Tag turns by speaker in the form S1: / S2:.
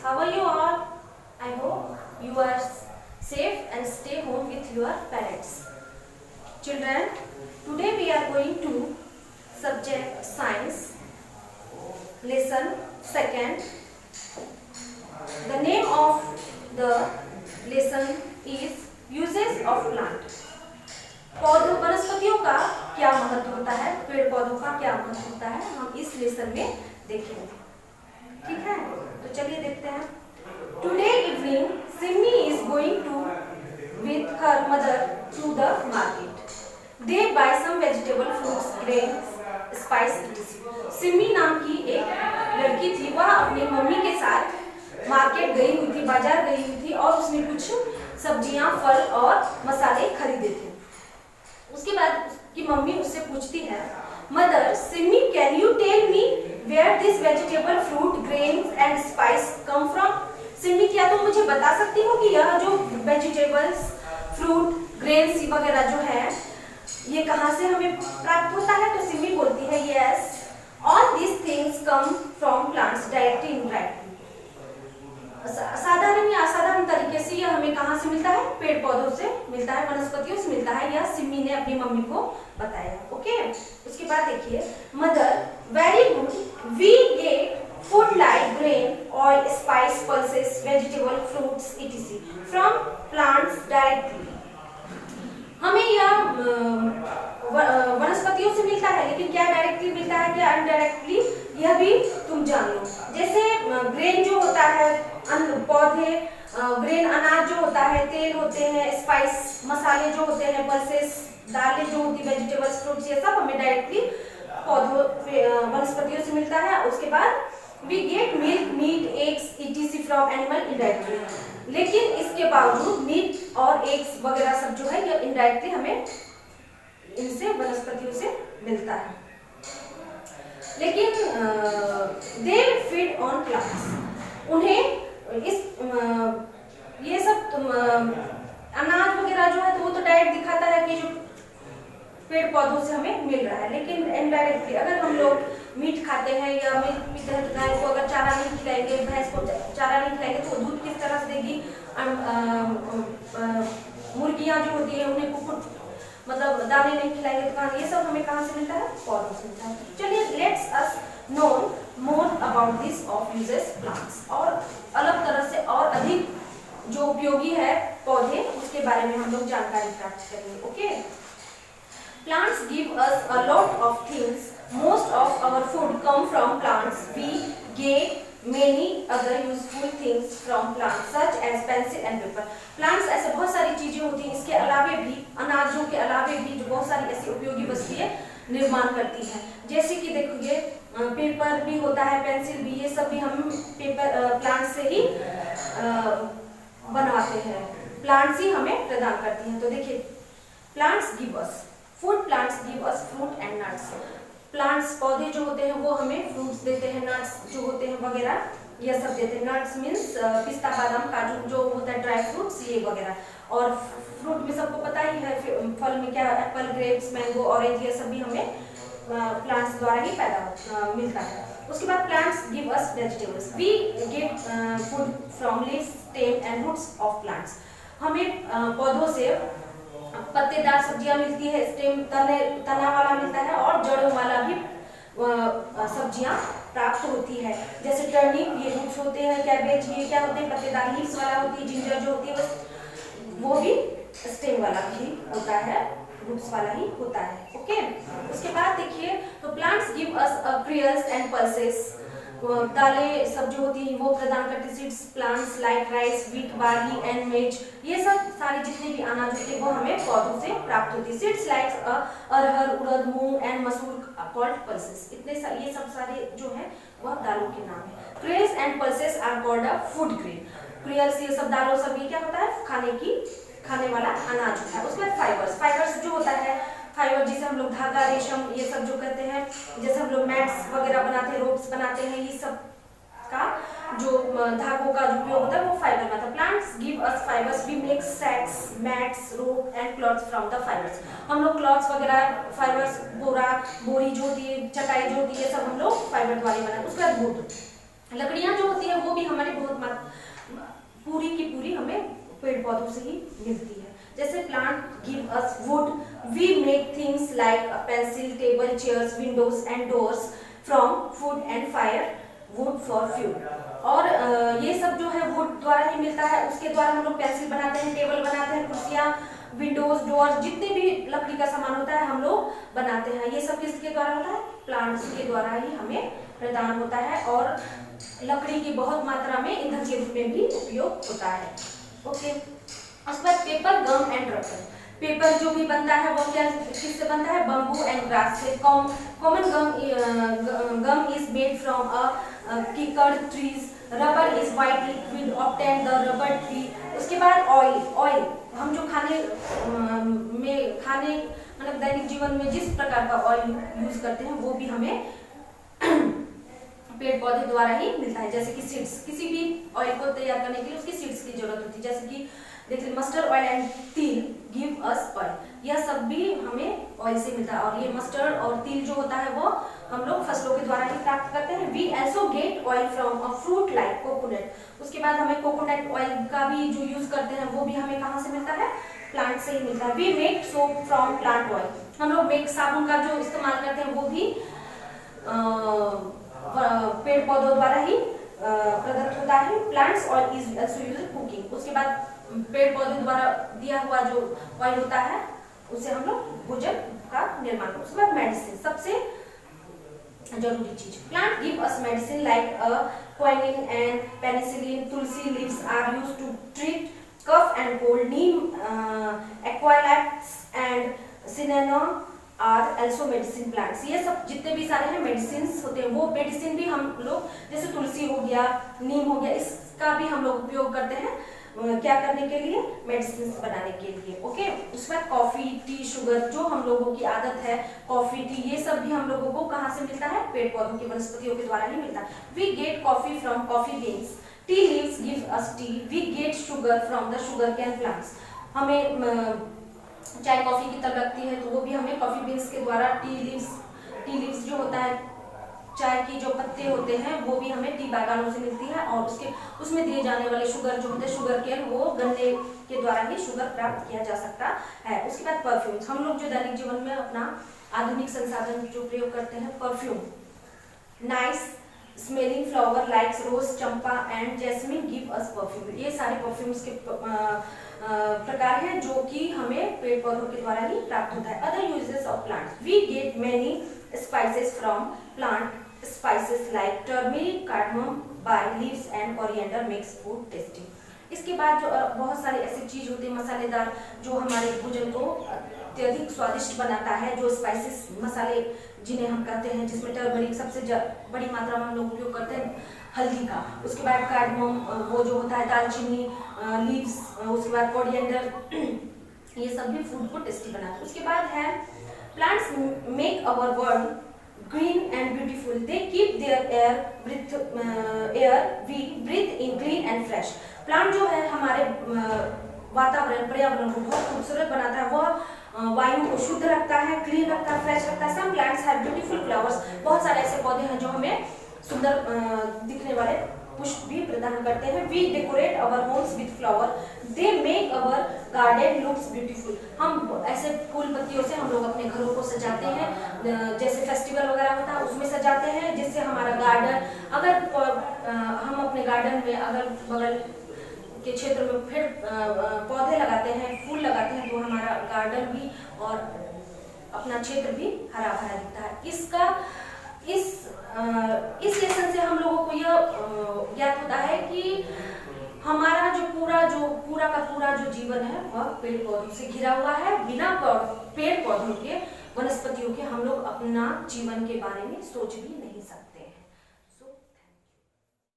S1: How are you all? I hope you are safe and stay home with your parents. Children, today we are going to subject science, lesson second. The name of the lesson is uses of plant. पौधों वनस्पतियों का क्या महत्व होता है, पेड़ पौधों का क्या महत्व होता है, हम इस लेसन में देखेंगे. ठीक है, तो चलिए देखते हैं. Today evening, Simmi is going to with her mother to the market. They buy some vegetable, fruits, grains, spice, etc. Simi नाम की एक लड़की थी, वह अपनी मम्मी के साथ मार्केट गई हुई थी, बाजार गई हुई थी और उसने कुछ सब्जियां, फल और मसाले खरीदे थे. उसके बाद उसकी मम्मी उससे पूछती है, mother Simi can you tell me where this vegetable, fruit, grains and spice come from. Simi क्या तुम मुझे बता सकती हो कि यह जो वेजिटेबल्स, फ्रूट, ग्रेन्स वगैरह जो है ये कहाँ से हमें प्राप्त होता है. तो सिमी बोलती है, yes all this things come from plants directly indirectly. साधारण या असाधारण तरीके से यह हमें कहाँ से मिलता है, पेड़ पौधों से मिलता है, वनस्पतियों से मिलता है. यह सिमी ने अपनी मम्मी को बताया. ओके, उसके बाद देखिए, mother very good, we get food like grain, oil, spice, pulses, vegetable, fruits etc from plants directly. हमें यह वनस्पतियों से मिलता है, लेकिन क्या डायरेक्टली मिलता है क्या इनडायरेक्टली, यह भी तुम जान लो. जैसे ग्रेन जो होता है, पौधे, ग्रेन अनाज जो होता है, तेल होते हैं, स्पाइस मसाले जो होते हैं, पल्सेस दालें जो होती है, वेजिटेबल्स, फ्रूट्स, ये सब हमें डायरेक्टली पौधों वनस्पतियों से मिलता है. उसके बाद we get milk, meat, eggs etc from animal indirectly. लेकिन इसके बावजूद मीट और एग्स वगैरह सब जो है ये इनडायरेक्टली हमें इनसे वनस्पतियों से मिलता है. लेकिन दे फीड ऑन प्लांट्स, उन्हें इस ये सब अनाज वगैरह जो है तो वो तो डायरेक्ट दिखाता है कि जो पेड़ पौधों से हमें मिल रहा है. लेकिन इनडायरेक्टली अगर हम लोग मीट खाते हैं या मिल्क पीते हैं तो गाय को अगर चारा नहीं खिलाएंगे, भैंस को चारा नहीं खिलाएंगे तो दूध किस तरह से देगी. मुर्गियां जो होती है उन्हें कुकुट मतलब दाने नहीं खिलाएंगे तो ये सब हमें कहाँ से मिलता है, पौधों से मिलता है. चलिए let's us know more about this of uses plants. और अलग तरह से और अधिक जो उपयोगी है पौधे उसके बारे में हम लोग जानकारी प्राप्त करेंगे. Okay, plants give us a lot of things. Most of our food come from plants. We get many other useful things from plants such as pencil and paper. Plants ऐसे बहुत सारी चीजें होती हैं, इसके अलावे भी अनाजों के अलावे भी जो बहुत सारी ऐसी उपयोगी वस्तुएं निर्माण करती हैं. जैसे कि देखिए पेपर भी होता है, पेंसिल भी, ये सब भी हम पेपर प्लांट से ही बनवाते हैं. प्लांट्स ही हमें प्रदान करती हैं. तो देखिए, plants give us food, plants give us fruit and nuts. Plants पौधे जो होते हैं वो हमें फ्रूट्स देते हैं, नट्स जो होते हैं वगैरह ये सब देते हैं. नट्स मीन्स पिस्ता, बादाम, काजू जो होता है, ड्राई फ्रूट्स ये वगैरह. और फ्रूट में सबको पता ही है, फल में क्या, एप्पल, ग्रेप्स, मैंगो, ऑरेंज, ये सब भी हमें प्लांट्स द्वारा ही पैदा मिलता है. उसके बाद plants give us vegetables. We get food from leaves, stem and roots of plants. हमें पौधों से पत्तेदार सब्जियां मिलती है, स्टेम तना वाला मिलता है और जड़ों वाला भी सब्जियां प्राप्त होती है. जैसे टर्निप ये रूट्स होते हैं, कैबेज ये क्या होते हैं, पत्तेदार लीव्स वाला होती है, जिंजर जो होती है वो भी स्टेम वाला भी होता है, रूट्स वाला ही होता है. ओके, उसके बाद देखिए, तो plants give us grains and pulses. दालें सब जो होती है वो प्रदान करती. Seeds, plants like rice, wheat, barley and मेज, ये सब सारी जितने भी अनाज होते हैं वो हमें पौधों से प्राप्त होती है. Seeds like arhar, urad, moong and मसूर कॉल्ड पल्सेस. इतने ये सब सारे जो है वह दालों के नाम है. Cereals and pulses are called a food grain. Cereals ये सब दालों सब ये क्या होता है, खाने वाला अनाज होता है. उसके बाद फाइबर्स. फाइबर्स जो होता है, फाइबर जिसे हम लोग धागा, रेशम ये सब जो कहते हैं, जैसे हम लोग मैट्स वगैरह बनाते हैं, रोप्स बनाते हैं, ये सब का जो धागों का जो उपयोग होता है वो फाइबर में आता है. Plants give us fibres. We make sacks, mats, rope and clothes from the fibres. हम लोग क्लॉथ्स वगैरह फाइबर्स, बोरी जो होती है, चटाई जो होती है, सब हम लोग फाइबर द्वारा बनाते हैं. उसके बाद वुड, लकड़ियां जो होती है वो भी हमें हमारी पूरी की पूरी हमें पेड़ पौधों से ही मिलती है। जैसे plant give us wood, we make things like pencil, table, chairs, windows and doors from food and fire, wood for fuel. और ये सब जो है वुड द्वारा ही मिलता है, उसके द्वारा हम लोग पेंसिल बनाते हैं, टेबल बनाते हैं, कुर्सियाँ, विंडोज, डोर, जितने भी लकड़ी का सामान होता है हम लोग बनाते हैं। ये सब किसके द्वारा होता है? प्लांट्स के द्वारा ही हमें प्रदान होता है। और लकड़ी की बहुत मात्रा में ईंधन के रूप में भी उपयोग होता है। ओके, उसके बाद paper, gum and rubber. Paper जो भी बनता है वो क्या किससे बनता है? बम्बू एंड ग्रास से। Common gum is made from kikar trees. Rubber is white liquid obtained the rubber tree. उसके बाद ऑयल हम जो खाने मतलब दैनिक जीवन में जिस प्रकार का ऑयल यूज करते हैं वो भी हमें पेड़ पौधे द्वारा ही मिलता है। जैसे कि सीड्स, किसी भी ऑयल को तैयार करने के लिए उसकी सीड्स की जरूरत होती है। जैसे कि देखिए मस्टर्ड ऑयल एंड तिल गिव अस ऑयल, यह सब भी हमें ऑयल से मिलता है। और ये मस्टर्ड और तिल जो होता है वो हम लोग फसलों के द्वारा ही प्राप्त करते हैं। We also get oil from a fruit like coconut. उसके बाद हमें कोकोनट ऑयल का भी जो यूज करते हैं वो भी हमें कहाँ से मिलता है? प्लांट से ही मिलता है। We make soap from plant oil, हम लोग मेक साबुन का जो इस्तेमाल करते हैं वो भी पेड़ पौधों द्वारा ही प्रदत्त होता है। Plants oil is also used cooking. उसके बाद पेड़ पौधे द्वारा दिया हुआ जो ऑयल होता है उससे हम लोग भोजन का निर्माण करते हैं। उसके बाद मेडिसिन, सबसे जरूरी चीज, plant give us medicine like quinine and penicillin. Tulsi leaves are used to treat cough and cold. Neem, eucalyptus and cinchona are also medicine plants. ये सब जितने भी सारे हैं मेडिसिन होते हैं, वो मेडिसिन भी हम लोग, जैसे तुलसी हो गया, नीम हो गया, इसका भी हम लोग उपयोग करते हैं क्या करने के लिए? मेडिसिन बनाने के लिए। ओके, उसके बाद कॉफी, टी, शुगर, जो हम लोगों की आदत है, कॉफी, टी, ये सब भी हम लोगों को कहाँ से मिलता है? पेड़ पौधों की वनस्पतियों के द्वारा ही मिलता है। We get coffee from coffee beans. Tea leaves give us tea. We get sugar from the sugar cane plants. हमें चाय कॉफी की तलब लगती है तो वो भी हमें कॉफी बीन्स के द्वारा, टी लीव्स जो होता है, चाय की जो पत्ते होते हैं वो भी हमें टी बागानों से मिलती है। और उसमें दिए जाने वाले शुगर जो होते हैं, शुगर केन, वो गन्ने के द्वारा ही शुगर प्राप्त किया जा सकता है। उसके बाद परफ्यूम्स, हम लोग जो दैनिक जीवन में अपना आधुनिक संसाधन जो प्रयोग करते हैं, perfume, nice smelling flower like rose, champa and jasmine give us perfume. ये सारे परफ्यूम्स के प्रकार हैं जो कि हमें पेड़ पौधों के द्वारा ही प्राप्त होता है। Other uses of plants, we get many spices from plant. Spices like turmeric, cardamom bay leaves and coriander makes food tasty. इसके बाद जो बहुत सारे ऐसी चीज होते हैं मसालेदार जो हमारे भोजन को अत्यधिक स्वादिष्ट बनाता है, जो स्पाइसेस मसाले जिन्हें हम कहते हैं, जिसमें टर्मरिक सबसे बड़ी मात्रा में हम लोग उपयोग करते हैं, हल्दी का। उसके बाद कार्डमम, वो जो होता है दालचीनी, लीव्स, उसके बाद कोरिएंडर, ये सब भी फूड को टेस्टी बनाते हैं। उसके बाद है plants make our world green and beautiful. They keep their air we breathe in clean and fresh. Plant जो है हमारे वातावरण, पर्यावरण को बहुत खूबसूरत बनाता है। वह वायु को शुद्ध रखता है, क्लीन रखता है, फ्रेश रखता है। Some plants have beautiful flowers, बहुत सारे ऐसे पौधे हैं जो हमें सुंदर दिखने वाले पुष्प भी प्रदान करते हैं। We decorate our homes with flower, they make our garden looks beautiful. हम ऐसे फूल पत्तियों से हम लोग अपने घरों को सजाते हैं, जैसे फेस्टिवल वगैरह होता है उसमें सजाते हैं, जिससे हमारा गार्डन, अगर हम अपने गार्डन में अगल बगल के क्षेत्र में फिर पौधे लगाते हैं, फूल लगाते हैं, तो हमारा गार्डन भी और अपना क्षेत्र भी हरा भरा दिखता है। इस लेसन से हम लोगों को यह ज्ञात होता है कि हमारा जो पूरा का पूरा जो जीवन है वह पेड़ पौधों से घिरा हुआ है। बिना पेड़ पौधों के, वनस्पतियों के हम लोग अपना जीवन के बारे में सोच भी नहीं सकते।